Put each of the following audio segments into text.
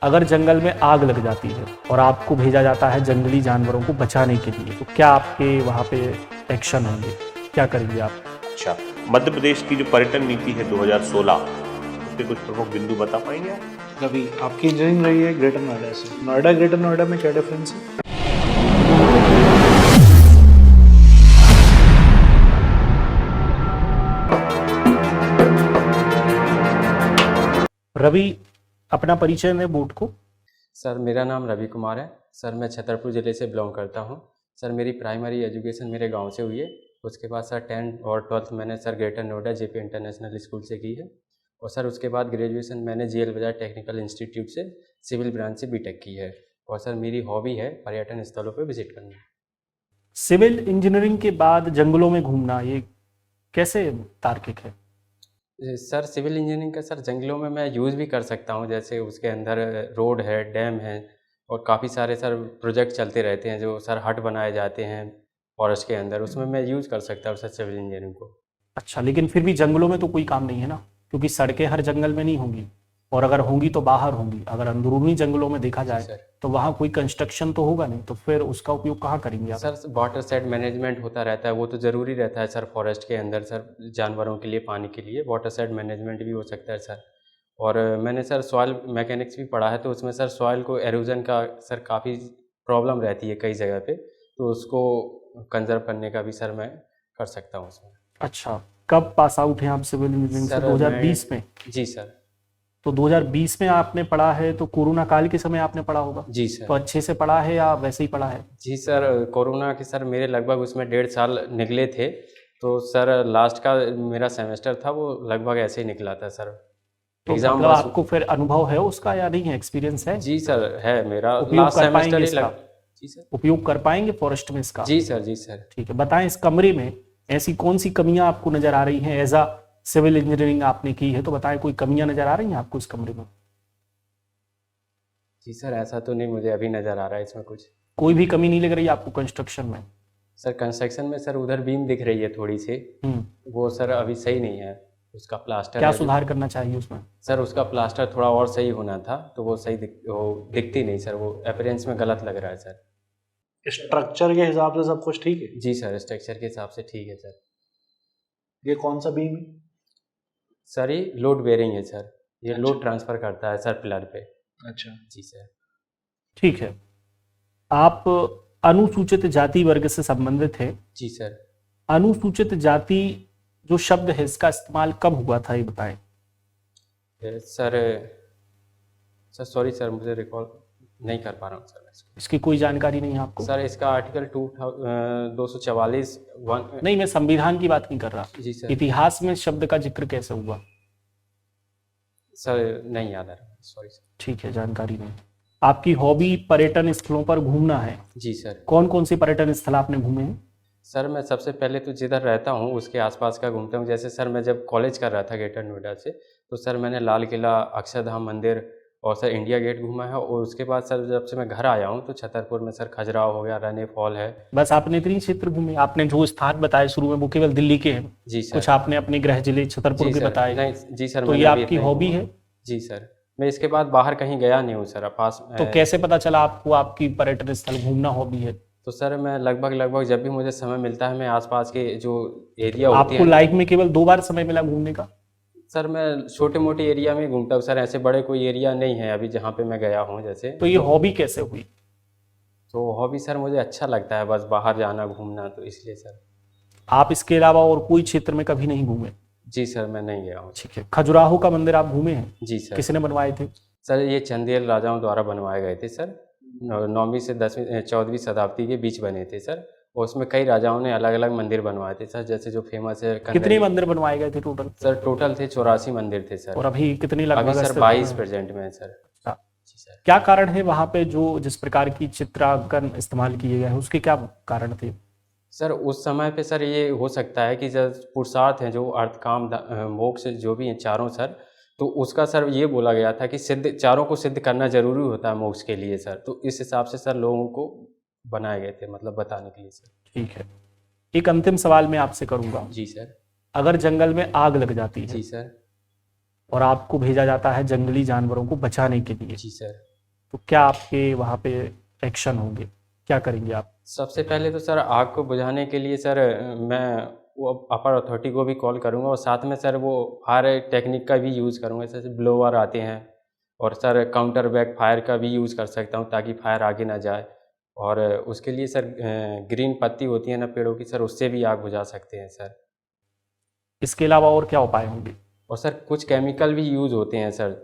अगर जंगल में आग लग जाती है और आपको भेजा जाता है जंगली जानवरों को बचाने के लिए, तो क्या आपके वहाँ पे एक्शन होंगे, क्या करेंगे आप? अच्छा, मध्य प्रदेश की जो पर्यटन नीति है 2016, उसके कुछ प्रमुख बिंदु बता पाएंगे आप? रवि, आपकी इंजीनियरिंग रही है ग्रेटर नोएडा से। नोएडा ग्रेटर नोएडा में क्या डिफरेंस है? रवि, अपना परिचय दें बोर्ड को। सर, मेरा नाम रवि कुमार है। सर, मैं छतरपुर ज़िले से बिलोंग करता हूँ। सर, मेरी प्राइमरी एजुकेशन मेरे गांव से हुई है। उसके बाद सर 10th और 12th मैंने sir greater Noida JP international school से की है। और सर उसके बाद ग्रेजुएशन मैंने जीएल बजाज टेक्निकल इंस्टीट्यूट से सिविल ब्रांच से बीटेक की है। और सर मेरी हॉबी है पर्यटन स्थलों पर विजिट करना। सिविल इंजीनियरिंग के बाद जंगलों में घूमना, ये कैसे तार्किक है? सर सिविल इंजीनियरिंग का सर जंगलों में मैं यूज़ भी कर सकता हूँ, जैसे उसके अंदर रोड है, डैम है और काफ़ी सारे सर प्रोजेक्ट चलते रहते हैं जो सर हट बनाए जाते हैं फॉरेस्ट के अंदर, उसमें मैं यूज़ कर सकता हूँ सर सिविल इंजीनियरिंग को। अच्छा, लेकिन फिर भी जंगलों में तो कोई काम नहीं है ना, क्योंकि सड़कें हर जंगल में नहीं होंगी, और अगर होंगी तो बाहर होंगी। अगर अंदरूनी जंगलों में देखा जाए सर तो वहाँ कोई कंस्ट्रक्शन तो होगा नहीं, तो फिर उसका उपयोग कहाँ करेंगे आप? सर वाटर सेट मैनेजमेंट होता रहता है, वो तो ज़रूरी रहता है सर फॉरेस्ट के अंदर सर जानवरों के लिए, पानी के लिए वाटर सेट मैनेजमेंट भी हो सकता है सर। और मैंने सर सॉइल मैकेनिक्स भी पढ़ा है, तो उसमें सर सॉइल को एरोजन का सर काफ़ी प्रॉब्लम रहती है कई जगह पे, तो उसको कंजर्व करने का भी सर मैं कर सकता हूँ उसमें। अच्छा, कब पास आउट हैं आप सिविल इंजीनियरिंग से? सर 2020 में? जी सर। तो 2020 में आपने पढ़ा है, तो कोरोना काल के समय आपने पढ़ा होगा, जी तो सर। अच्छे से पढ़ा है या वैसे ही पढ़ा है? जी सर, कोरोना के सर मेरे लगभग उसमें 1.5 साल निकले थे, तो सर लास्ट का मेरा सेमेस्टर था वो लगभग ऐसे ही निकला था सर। तो एग्ज़ाम मतलब बस। आपको फिर अनुभव है उसका या नहीं है, एक्सपीरियंस है? जी सर, है मेरा उपयोग लास्ट कर सेमेस्टर पाएंगे ही इसका? जी सर। उपयोग कर पाएंगे फॉरेस्ट में इसका? जी सर, जी सर। ठीक है, बताएं इस कमरे में ऐसी कौन सी कमियां आपको नजर आ रही हैं? एज अ सिविल इंजीनियरिंग आपने की है, तो बताएं कोई कमियां नजर आ रही हैं आपको इस कमरे में? जी सर, ऐसा तो नहीं मुझे अभी नज़र आ रहा है इसमें कुछ। कोई भी कमी नहीं लग रही आपको कंस्ट्रक्शन में? सर कंस्ट्रक्शन में सर उधर बीम दिख रही है थोड़ी सी, वो सर अभी सही नहीं है, उसका प्लास्टर क्या है जो। सुधार करना चाहिए उसमें? सर उसका प्लास्टर थोड़ा और सही होना था, तो वो सही वो दिखती नहीं सर, वो अपीयरेंस में गलत लग रहा है सर। स्ट्रक्चर के हिसाब से सब कुछ ठीक है? जी सर, स्ट्रक्चर के हिसाब से ठीक है सर। ये कौन सा बीम है? सर ये लोड बेयरिंग है सर, ये अच्छा। लोड ट्रांसफ़र करता है सर पिलर पे। अच्छा। जी सर। ठीक है, आप अनुसूचित जाति वर्ग से संबंधित है। जी सर। अनुसूचित जाति जो शब्द है, इसका इस्तेमाल कब हुआ था, ये बताएं। सर सर सॉरी सर, मुझे रिकॉल नहीं कर पा रहा हूँ सर इसको। इसकी कोई जानकारी नहीं है आपको? सर इसका आर्टिकल 244 नहीं, मैं संविधान की बात नहीं कर रहा। जी सर। इतिहास में शब्द का जिक्र कैसे हुआ? सर नहीं याद आ रहा, सॉरी सर। ठीक है, जानकारी नहीं। आपकी हॉबी पर्यटन स्थलों पर घूमना है। जी सर। कौन कौन से पर्यटन स्थल आपने घूमे हैं? सर मैं सबसे पहले तो जिधर रहता हूँ उसके आसपास का घूमता हूँ। जैसे सर मैं जब कॉलेज कर रहा था ग्रेटर नोएडा से, तो सर मैंने लाल किला, अक्षरधाम मंदिर और सर इंडिया गेट घूमा है। और उसके बाद सर जब से मैं घर आया हूँ तो छतरपुर में सर खजुराहो हो गया, रने फॉल है। बस आपने इतनी क्षेत्र घूमे? आपने जो स्थान बताए शुरू में वो केवल दिल्ली के हैं? जी सर। कुछ आपने अपने गृह जिले छतरपुर जी के सर। बताए? नहीं जी सर, तो ये मैंने अभी आपकी इतना ही हॉबी घूमा। है? जी सर, मैं इसके बाद बाहर कहीं गया नहीं हूँ सर पास। तो कैसे पता चला आपको आपकी पर्यटन स्थल घूमना हॉबी है? तो सर मैं लगभग जब भी मुझे समय मिलता है मैं आसपास के जो एरिया होती आपको है। लाइफ में केवल 2 बार समय मिला घूमने का? सर मैं छोटे मोटे एरिया में घूमता हूँ सर, ऐसे बड़े कोई एरिया नहीं है अभी जहाँ पे मैं गया हूँ जैसे। तो ये हॉबी कैसे हुई? तो हॉबी सर मुझे अच्छा लगता है बस बाहर जाना घूमना, तो इसलिए सर। आप इसके अलावा और कोई क्षेत्र में कभी नहीं घूमे? जी सर, मैं नहीं गया हूँ। ठीक है, खजुराहो का मंदिर आप घूमे हैं? जी सर। किसने बनवाए थे? सर ये चंदेल राजाओं द्वारा बनवाए गए थे सर, 9वीं से 10वीं 14वीं शताब्दी के बीच बने थे सर। और उसमें कई राजाओं ने अलग अलग मंदिर बनवाए थे सर, जैसे जो फेमस है कितने मंदिर बनवाए गए थे टोटल? सर टोटल थे 84 मंदिर थे सर। और अभी कितने अभी लगभग सर स्थित 22 हैं? प्रेजेंट में है सर। अच्छा। जी सर। क्या कारण है वहाँ पे जो जिस प्रकार की चित्रांकन इस्तेमाल किए गए हैं, उसके क्या कारण थे? सर उस समय पे सर ये हो सकता है कि जब पुरुषार्थ हैं जो अर्थ काम मोक्ष जो भी हैं चारों सर, तो उसका सर ये बोला गया था कि सिद्ध चारों को सिद्ध करना जरूरी होता है मोक्ष के लिए सर, तो इस हिसाब से सर लोगों को बनाए गए थे, मतलब बताने के लिए सर। ठीक है, एक अंतिम सवाल मैं आपसे करूंगा। जी सर। अगर जंगल में आग लग जाती है जी सर। और आपको भेजा जाता है जंगली जानवरों को बचाने के लिए, जी सर। तो क्या आपके वहाँ पे एक्शन होंगे, क्या करेंगे आप? सबसे पहले तो सर आग को बुझाने के लिए सर मैं वो अपर अथॉरिटी को भी कॉल करूँगा और साथ में सर वो फायर टेक्निक का भी यूज़ करूँगा, जैसे ब्लोअर आते हैं और सर काउंटर बैक फायर का भी यूज़ कर सकता हूँ ताकि फायर आगे ना जाए। और उसके लिए सर ग्रीन पत्ती होती है ना पेड़ों की, सर उससे भी आग बुझा सकते हैं सर। इसके अलावा और क्या उपाय होंगे? और सर कुछ केमिकल भी यूज़ होते हैं सर।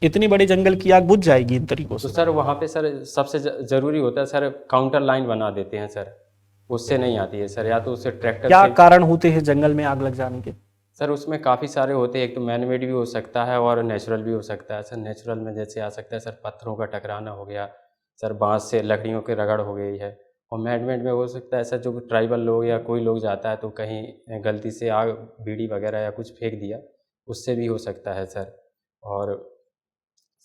इतनी बड़ी जंगल की आग बुझ जाएगी इन तरीकों तो से? सर वहाँ पे सर सबसे ज़रूरी होता है सर काउंटर लाइन बना देते हैं सर, उससे नहीं आती है सर, या तो उससे ट्रैक्टर क्या से। कारण होते हैं जंगल में आग लग जाने के? सर उसमें काफ़ी सारे होते हैं, एक तो मैन मेड भी हो सकता है और नेचुरल भी हो सकता है सर। नेचुरल में जैसे आ सकता है सर पत्थरों का टकराना हो गया, सर बांस से लकड़ियों की रगड़ हो गई है। और मैन मेड में हो सकता है सर जो ट्राइबल लोग या कोई लोग जाता है तो कहीं गलती से आग बीड़ी वगैरह या कुछ फेंक दिया, उससे भी हो सकता है सर। और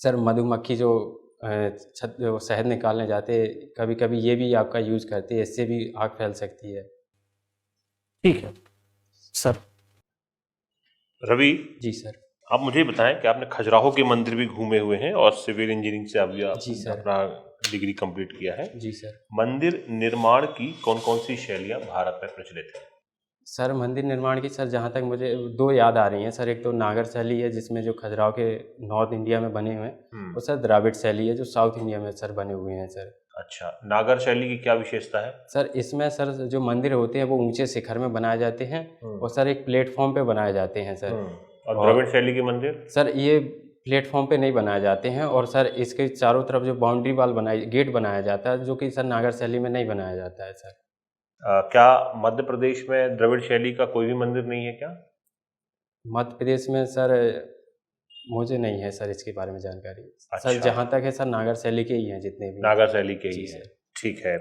सर मधुमक्खी जो छत वो शहद निकालने जाते, कभी कभी ये भी आपका यूज़ करते हैं, इससे भी आग फैल सकती है। ठीक है सर। रवि, जी सर। आप मुझे बताएं कि आपने खजुराहो के मंदिर भी घूमे हुए हैं और सिविल इंजीनियरिंग से अभी जी आप सर। अपना डिग्री कंप्लीट किया है। जी सर। मंदिर निर्माण की कौन कौन सी शैलियाँ भारत में प्रचलित हैं? सर मंदिर निर्माण की सर जहाँ तक मुझे दो याद आ रही हैं सर। एक तो नागर शैली है जिसमें जो खजुराहो के नॉर्थ इंडिया में बने हुए हैं, और सर द्राविड़ शैली है जो साउथ इंडिया में सर बने हुए हैं सर। अच्छा, नागर शैली की क्या विशेषता है? सर इसमें सर जो मंदिर होते हैं वो ऊंचे शिखर में बनाए जाते हैं और सर एक प्लेटफॉर्म पे बनाए जाते हैं सर। और द्रविड़ शैली के मंदिर? सर ये प्लेटफॉर्म पे नहीं बनाए जाते हैं और सर इसके चारों तरफ जो बाउंड्री वाल गेट बनाया जाता है, जो कि सर नागर शैली में नहीं बनाया जाता है सर। क्या मध्य प्रदेश में द्रविड़ शैली का कोई भी मंदिर नहीं है क्या? मध्य प्रदेश में सर मुझे नहीं है सर इसके बारे में जानकारी। अच्छा। सर जहाँ तक है सर नागर शैली के ही हैं जितने भी। नागर शैली के जी ही है। सर। ठीक है।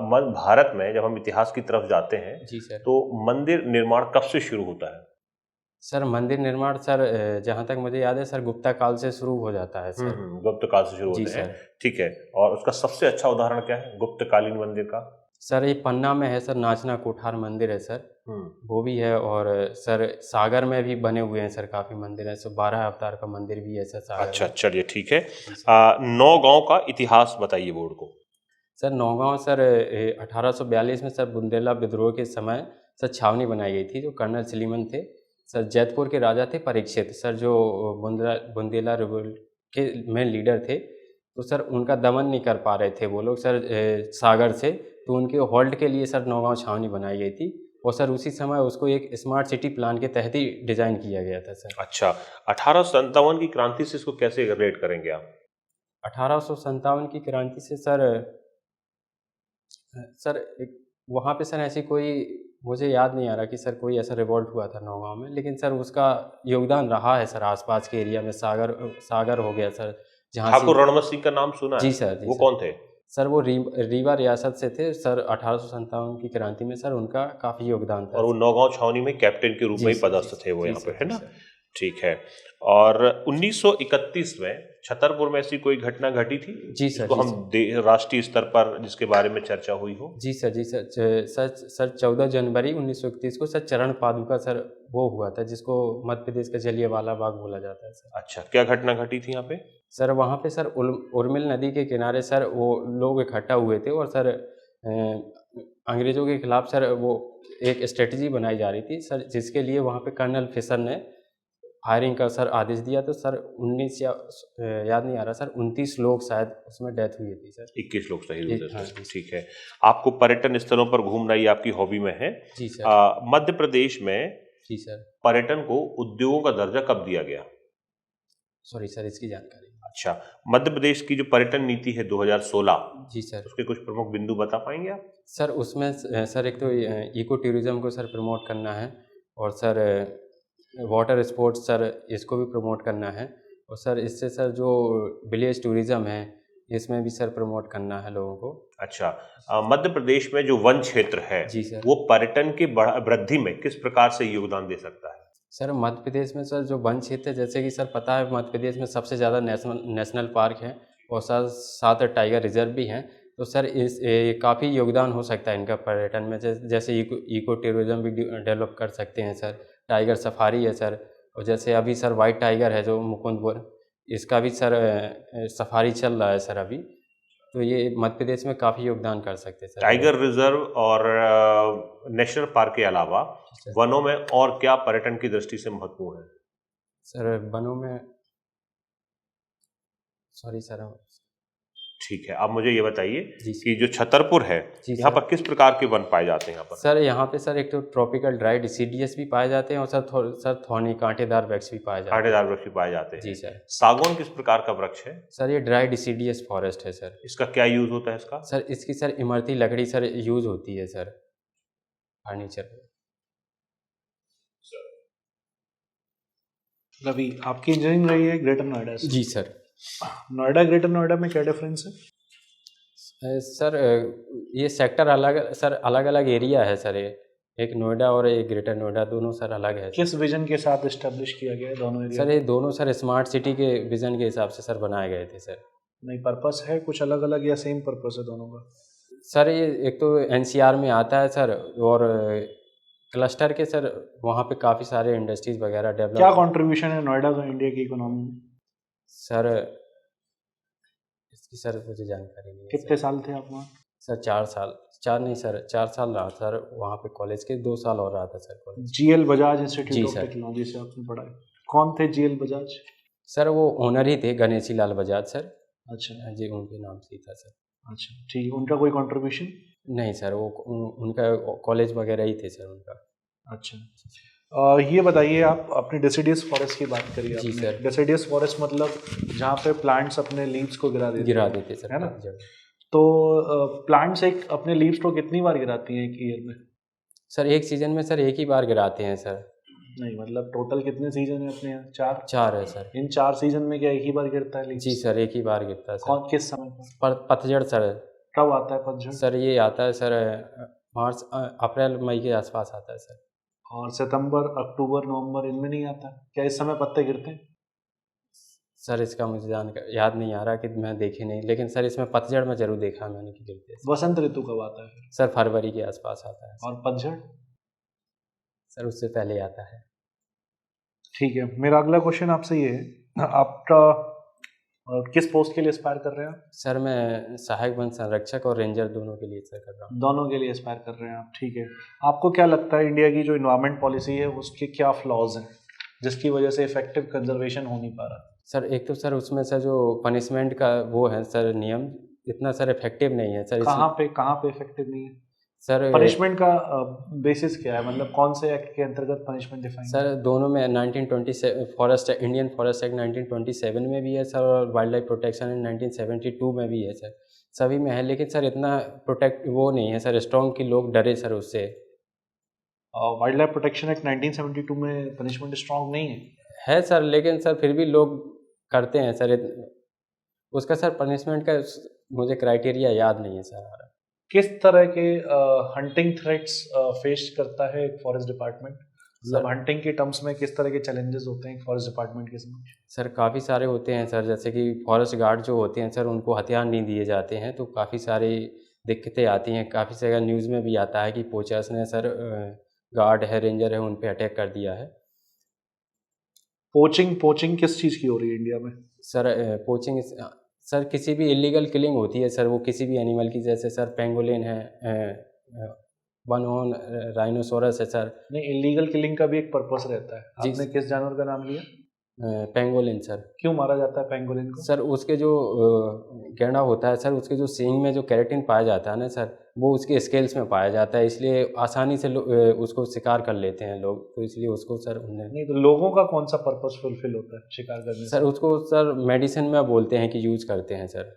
मध्य भारत में जब हम इतिहास की तरफ जाते हैं जी सर। तो मंदिर निर्माण कब से शुरू होता है? सर मंदिर निर्माण सर जहाँ तक मुझे याद है सर गुप्ता काल से शुरू हो जाता है सर। गुप्त काल से शुरू जी होते हैं। सर। ठीक है। और उसका सबसे अच्छा उदाहरण क्या है गुप्त कालीन मंदिर का? सर ये पन्ना में है सर, नाचना कोठार मंदिर है सर, वो भी है। और सर सागर में भी बने हुए हैं सर काफ़ी मंदिर है, सर 12 अवतार का मंदिर भी है सर सागर अच्छा, में। चलिए ठीक है। नौगांव का इतिहास बताइए बोर्ड को। सर नौगांव सर 1842 में सर बुंदेला विद्रोह के समय सर छावनी बनाई गई थी। जो कर्नल सलीमन थे सर जैतपुर के राजा थे परीक्षित, सर जो बुंदेला रिवोल्ट के मेन लीडर थे, तो सर उनका दमन नहीं कर पा रहे थे वो लोग सर सागर से, तो उनके होल्ड के लिए सर नौगांव छावनी बनाई गई थी। और सर उसी समय उसको एक स्मार्ट सिटी प्लान के तहत ही डिज़ाइन किया गया था सर। अच्छा, 1857 की क्रांति से इसको कैसे रिलेट करेंगे आप? 1857 की क्रांति से सर एक वहाँ पे सर ऐसी कोई मुझे याद नहीं आ रहा कि सर कोई ऐसा रिवॉल्ट हुआ था नौगांव में, लेकिन सर उसका योगदान रहा है सर आसपास के एरिया में। सागर हो गया सर, जहाँ ठाकुर रणमत सिंह का नाम सुना है? जी सर। जी वो सर। कौन थे? सर वो रीवा रियासत से थे सर। 1857 की क्रांति में सर उनका काफ़ी योगदान था। और वो नौगांव छावनी में कैप्टन के रूप में ही पदस्थ थे वो यहाँ पे, है ना? ठीक है। और 1931 में छतरपुर में ऐसी कोई घटना घटी थी जी सर, जिसको हम राष्ट्रीय स्तर पर जिसके बारे में चर्चा हुई हो? जी सर। जी सर। सर 14 जनवरी 1931 को सर चरण पादुका सर वो हुआ था जिसको मध्य प्रदेश का जलियांवाला बाग बोला जाता है सर। अच्छा, क्या घटना घटी थी यहाँ पे? सर वहाँ पे सर उर्मिल नदी के किनारे सर वो लोग इकट्ठा हुए थे और सर अंग्रेज़ों के खिलाफ सर वो एक स्ट्रेटजी बनाई जा रही थी सर, जिसके लिए वहाँ पे कर्नल फिशर ने फायरिंग का सर आदेश दिया। तो सर 19 या याद नहीं आ रहा सर 29 लोग शायद उसमें डेथ हुई थी सर। 21 लोग शहीद हुए थे। हाँ, ठीक है। आपको पर्यटन स्थलों पर घूमना ये आपकी हॉबी में है। जी सर। मध्य प्रदेश में जी सर। पर्यटन को उद्योगों का दर्जा कब दिया गया? सॉरी सर इसकी जानकारी। अच्छा, मध्य प्रदेश की जो पर्यटन नीति है 2016, जी सर। उसके कुछ प्रमुख बिंदु बता पाएंगे आप? सर उसमें सर एक तो इको टूरिज्म को सर प्रमोट करना है, और सर वाटर स्पोर्ट्स सर इसको भी प्रमोट करना है, और सर इससे सर जो विलेज टूरिज्म है इसमें भी सर प्रमोट करना है लोगों को। अच्छा, मध्य प्रदेश में जो वन क्षेत्र है जी सर। वो पर्यटन की वृद्धि में किस प्रकार से योगदान दे सकता है? सर मध्य प्रदेश में सर जो वन क्षेत्र है, जैसे कि सर पता है मध्य प्रदेश में सबसे ज़्यादा नेशनल पार्क हैं और सर 7 टाइगर रिजर्व भी हैं। तो सर इस काफ़ी योगदान हो सकता है इनका पर्यटन में। जैसे इको टूरिज्म भी डेवलप कर सकते हैं सर। टाइगर सफारी है सर, और जैसे अभी सर वाइट टाइगर है जो मुकुंदपुर, इसका भी सर सफारी चल रहा है सर अभी, तो ये मध्य प्रदेश में काफ़ी योगदान कर सकते हैं सर। टाइगर रिजर्व और नेशनल पार्क के अलावा वनों में और क्या पर्यटन की दृष्टि से महत्वपूर्ण है? सर वनों में, सॉरी सर। ठीक है, अब मुझे ये बताइए जी कि जो छतरपुर है, जी यहाँ सर। पर किस प्रकार के वन पाए जाते हैं यहाँ पर? सर यहाँ पे सर एक तो ट्रॉपिकल ड्राई डिसीडियस भी पाए जाते हैं और सर थॉर्नी कांटेदार वृक्ष भी पाए जाते हैं। कांटेदार वृक्ष भी पाए जाते हैं। जी सर। सागौन किस प्रकार का वृक्ष है? सर ये ड्राई डिसीडियस फॉरेस्ट है सर। इसका क्या यूज होता है इसका? सर इसकी सर इमरती लकड़ी सर यूज होती है सर फर्नीचर में। रवि, आपकी इंजीनियरिंग रही है ग्रेटर नोएडा से। जी सर। नोएडा ग्रेटर नोएडा में क्या डिफरेंस है? सर ये सेक्टर अलग अलग एरिया है सर। ये एक नोएडा और एक ग्रेटर नोएडा, दोनों सर अलग है। किस विजन के साथ एस्टेब्लिश किया गया है दोनों एरिया? सर ये दोनों सर स्मार्ट सिटी के विजन के हिसाब से सर बनाए गए थे सर। नहीं, पर्पस है कुछ अलग अलग या सेम पर्पस है दोनों का? सर ये एक तो एनसीआर में आता है सर, और क्लस्टर के सर वहाँ पे काफ़ी सारे इंडस्ट्रीज वगैरह डेवलप। क्या कंट्रीब्यूशन है नोएडा का इंडिया की इकोनॉमी में? सर इसकी सर मुझे जानकारी नहीं है। कितने साल थे आप वहाँ? सर 4 साल, 4 नहीं सर 4 साल रहा सर वहाँ पे कॉलेज के, 2 साल और रहा था sir college. GL Bajaj ji institute of sir. Technology से आपने पढ़ा है। कौन थे जीएल बजाज? सर वो ओनर ही थे, गणेशी लाल बजाज सर। अच्छा जी उनके नाम से ही था सर। अच्छा, ठीक है। उनका कोई कंट्रीब्यूशन? नहीं सर, वो उनका कॉलेज वगैरह ही थे सर उनका। अच्छा, ये बताइए, आप अपने डेसिडियस फॉरेस्ट की बात करिए। जी आपने सर। डेसिडियस फॉरेस्ट मतलब जहाँ पे प्लांट्स अपने लीव्स को गिरा देते सर, है ना? जड़। तो प्लांट्स एक अपने लीव्स को कितनी बार गिराती हैं एक ईयर में? सर एक सीजन में सर एक ही बार गिराते हैं सर। नहीं, मतलब टोटल कितने सीजन है अपने यहाँ? 4। 4 है सर। इन 4 सीजन में क्या एक ही बार गिरता है लीव्स? जी सर, एक ही बार गिरता है सर। कौन, किस समय पर? पतझड़ सर। कब आता है पतझड़? सर ये आता है सर मार्च अप्रैल मई के आसपास आता है सर। और सितंबर अक्टूबर नवंबर इनमें नहीं आता? क्या इस समय पत्ते गिरते हैं? सर इसका मुझे याद नहीं आ रहा कि मैं देखे नहीं, लेकिन सर इसमें पतझड़ में जरूर देखा मैंने कि गिरते हैं। वसंत ऋतु कब आता है? सर फरवरी के आसपास आता है। और पतझड़? सर उससे पहले आता है। ठीक है, मेरा अगला क्वेश्चन आपसे ये है, आपका किस पोस्ट के लिए एस्पायर कर रहे हैं आप? सर मैं सहायक वन संरक्षक और रेंजर दोनों के लिए सर कर रहा हूँ। दोनों के लिए एस्पायर कर रहे हैं आप, ठीक है। आपको क्या लगता है इंडिया की जो इन्वायरमेंट पॉलिसी है उसके क्या फ्लॉज हैं जिसकी वजह से इफेक्टिव कंजर्वेशन हो नहीं पा रहा? सर एक तो सर उसमें सर जो पनिशमेंट का वो है सर नियम, इतना सर इफेक्टिव नहीं है सर। कहाँ पे इफेक्टिव नहीं है सर? पनिशमेंट का बेसिस क्या है, मतलब कौन से एक्ट के अंतर्गत पनिशमेंट डिफाइन? सर दोनों में 1927 इंडियन फॉरेस्ट एक्ट 1927 में भी है सर, और वाइल्ड लाइफ प्रोटेक्शन एक्ट 1972 में भी है सर। सभी में है, लेकिन सर इतना प्रोटेक्ट वो नहीं है सर स्ट्रॉन्ग कि लोग डरे सर उससे। वाइल्ड लाइफ प्रोटेक्शन एक्ट 1972 में पनिशमेंट स्ट्रॉन्ग नहीं है? सर, लेकिन सर फिर भी लोग करते हैं सर। उसका सर पनिशमेंट का मुझे क्राइटेरिया याद नहीं है सर। किस तरह के हंटिंग थ्रेट्स फेस करता है एक फॉरेस्ट डिपार्टमेंट? मतलब हंटिंग के टर्म्स में किस तरह के चैलेंजेस होते हैं फॉरेस्ट डिपार्टमेंट के समक्ष? सर काफ़ी सारे होते हैं सर, जैसे कि फॉरेस्ट गार्ड जो होते हैं सर उनको हथियार नहीं दिए जाते हैं, तो काफ़ी सारी दिक्कतें आती हैं। काफ़ी जगह न्यूज़ में भी आता है कि पोचर्स ने सर गार्ड है, रेंजर है, उन पे अटैक कर दिया है। पोचिंग किस चीज़ की हो रही है इंडिया में? सर पोचिंग सर किसी भी इलीगल किलिंग होती है सर, वो किसी भी एनिमल की, जैसे सर पेंगोलिन है, वन हॉर्न राइनोसोरस है सर। नहीं, इलीगल किलिंग का भी एक पर्पस रहता है। आपने किस जानवर का नाम लिया? Pangolin sir. क्यों मारा जाता है पेंगोलिन को? सर उसके जो गैंडा होता है सर, उसके जो सींग में जो केराटिन पाया जाता है ना सर, वो उसके स्केल्स में पाया जाता है, इसलिए आसानी से उसको शिकार कर लेते हैं लोग, तो इसलिए उसको सर उन्हें। नहीं, तो लोगों का कौन सा पर्पस फुलफिल होता है शिकार करने सर? उसको सर मेडिसिन में बोलते हैं कि यूज करते हैं सर।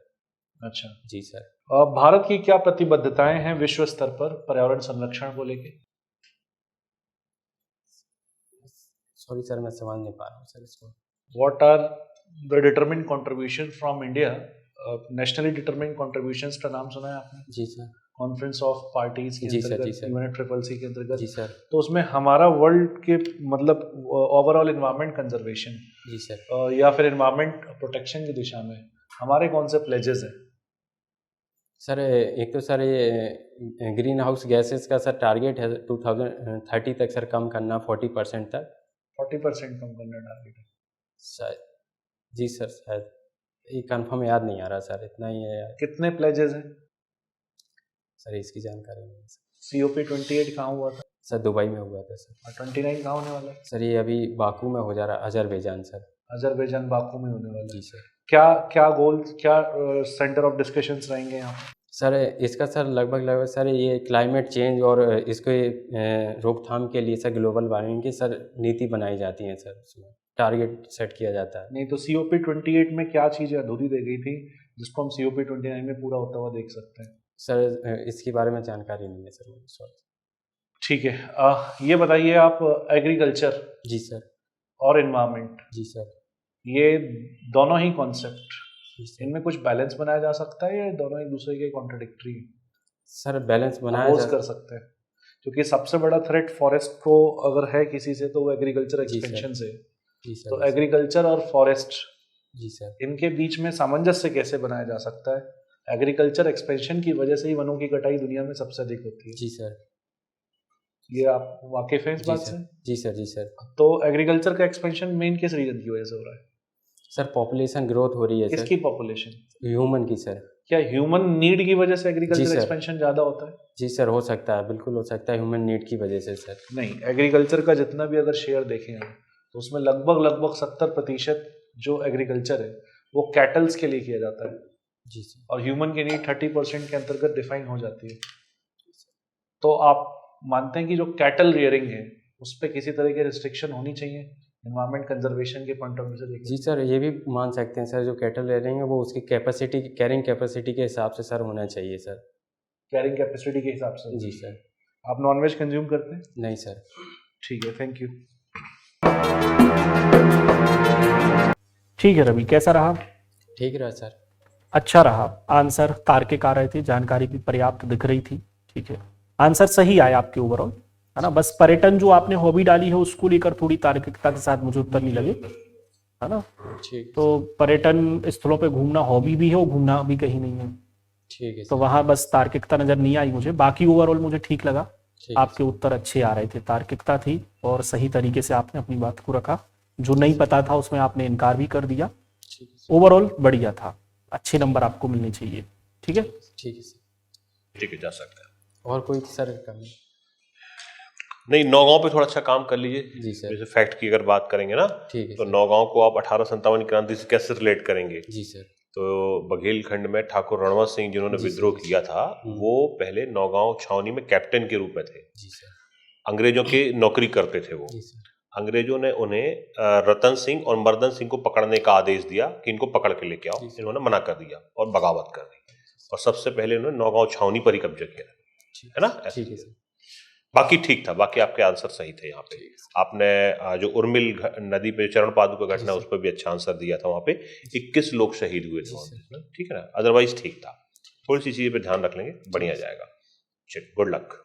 अच्छा जी सर। भारत की क्या प्रतिबद्धताएं हैं विश्व स्तर पर पर्यावरण संरक्षण को लेके? सॉरी सर, मैं समझ नहीं पा रहा हूँ सर इसको। What are the determined contribution from India? Nationally determined contributions का नाम सुना है आपने? जी सर। कॉन्फ्रेंस ऑफ पार्टीज के अंतर्गत, UNFCCC के अंतर्गत। जी सर। तो उसमें हमारा वर्ल्ड के मतलब ओवरऑल एनवायरनमेंट कंजर्वेशन, जी सर, या फिर एनवायरनमेंट प्रोटेक्शन की दिशा में हमारे कौन से प्लेजेस हैं? सर एक तो सर ये ग्रीन हाउस गैसेस का सर टारगेट है 2030 तक सर कम करना 40% तक। 40% कम करना टारगेट है। शायद, जी सर शायद, ये कंफर्म याद नहीं आ रहा सर, इतना ही है कितने प्लेजेस हैं? सर, इसकी जानकारी नहीं है सर। COP28 कहाँ हुआ था? सर दुबई में हुआ था सर। और 29 कहाँ होने वाला है? सर ये अभी बाकू में हो जा रहा है, अजरबैजान सर। अजरबैजान बाकू में होने वाला है। जी सर। क्या क्या गोल, क्या सेंटर ऑफ डिस्कशंस रहेंगे यहाँ पे? सर इसका सर लगभग सर ये क्लाइमेट चेंज और इसके रोकथाम के लिए सर ग्लोबल वार्मिंग की सर नीति बनाई जाती है सर, उसमें टारगेट सेट किया जाता है। नहीं तो COP28 में क्या चीज़ें अधूरी रह गई थी जिसको हम COP29 में पूरा होता हुआ देख सकते हैं? सर इसके बारे में जानकारी नहीं है सर मुझे, सॉरी। ठीक है, ये बताइए आप, एग्रीकल्चर जी सर। और इन्वायरमेंट, जी सर। ये दोनों ही कॉन्सेप्ट, जी सर। इनमें कुछ बैलेंस बनाया जा सकता है या दोनों एक दूसरे के कॉन्ट्रडिक्टरी सर बैलेंस बनाया अपोज जा कर सकते हैं? क्योंकि सबसे बड़ा थ्रेट फॉरेस्ट को अगर है किसी से तो वो एग्रीकल्चर जी सर। एक्सपेंशन से। जी सर। तो एग्रीकल्चर और फॉरेस्ट, जी सर। इनके बीच में सामंजस्य कैसे बनाया जा सकता है? एग्रीकल्चर एक्सपेंशन की वजह से ही वनों की कटाई दुनिया में सबसे अधिक होती है। जी सर। ये आप वाकिफ हैं इस जी बात सर। से? जी सर। जी सर। तो एग्रीकल्चर का एक्सपेंशन मेन किस रीजन की वजह से हो रहा है? सर पॉपुलेशन ग्रोथ हो रही है सर, किसकी पॉपुलेशन? ह्यूमन की सर। क्या ह्यूमन नीड की वजह से जी एग्रीकल्चर सर। एक्सपेंशन ज्यादा होता है? जी सर, हो सकता है, बिल्कुल हो सकता है, ह्यूमन नीड की वजह से सर। नहीं, एग्रीकल्चर का जितना भी अगर शेयर देखें हम तो उसमें लगभग 70% जो एग्रीकल्चर है वो कैटल्स के लिए किया जाता है जी सर। और ह्यूमन की नीड 30% के अंतर्गत डिफाइन हो जाती है। तो आप मानते हैं कि जो कैटल रियरिंग है उस पर किसी तरह की रिस्ट्रिक्शन होनी चाहिए एनवायरमेंट कंजर्वेशन के पॉइंट ऑफ व्यू से देखें? जी सर, ये भी मान सकते हैं सर, जो कैटल ले रहे हैं वो उसकी कैपेसिटी, कैरिंग कैपेसिटी के हिसाब से सर होना चाहिए सर। कैरिंग कैपेसिटी के हिसाब से? जी सर। आप नॉनवेज कंज्यूम करते हैं? नहीं सर। ठीक है, थैंक यू। ठीक है रवि, कैसा रहा? ठीक रहा सर। अच्छा रहा। आंसर तार्किक आ रहे थे, जानकारी भी पर्याप्त दिख रही थी। ठीक है, आंसर सही आया आपके ओवरऑल, है ना। बस पर्यटन जो आपने हॉबी डाली है उसको लेकर थोड़ी तार्किकता के साथ मुझे उत्तर नहीं लगे, है ना। ठीक। तो पर्यटन स्थलों पे घूमना हॉबी भी है और घूमना भी कहीं नहीं है, ठीक है तो सर। वहां बस तार्किकता नजर नहीं आई मुझे। बाकी ओवरऑल मुझे ठीक लगा, ठीक है आपके उत्तर अच्छे आ रहे थे, तार्किकता थी और सही तरीके से आपने अपनी बात को रखा। जो नहीं पता था उसमें आपने इनकार भी कर दिया। ठीक है सर। ओवरऑल बढ़िया था, अच्छे नंबर आपको मिलने चाहिए। ठीक है, ठीक है सर। ठीक है, जा सकता है। और कोई सर कमी? नहीं, नौगांव पे थोड़ा अच्छा काम कर लीजिए। जी सर। जैसे फैक्ट की अगर बात करेंगे ना, ठीक है तो सर। नौगांव को आप 1857 की क्रांति से कैसे रिलेट करेंगे? जी सर। तो बघेलखंड में ठाकुर रणवंत सिंह जिन्होंने जी सर, विद्रोह जी किया था, वो पहले नौगांव छावनी में कैप्टन के रूप में थे। जी सर। अंग्रेजों की नौकरी करते थे वो। जी सर। अंग्रेजों ने उन्हें रतन सिंह और मर्दन सिंह को पकड़ने का आदेश दिया कि इनको पकड़ के लेके आओ। जी सर। इन्होंने मना कर दिया और बगावत कर दी और सबसे पहले उन्होंने नौगांव छावनी पर ही कब्जा किया, है ना। ठीक है सर। बाकी ठीक था, बाकी आपके आंसर सही थे। यहाँ पे आपने जो उर्मिल नदी पे चरण पादुका घटना उस पर भी अच्छा आंसर दिया था। वहाँ पे 21 लोग शहीद हुए थे वहाँ पे, ठीक है ना। अदरवाइज ठीक था, थोड़ी सी चीज़ पे ध्यान रख लेंगे, बढ़िया जाएगा। चलिए, गुड लक।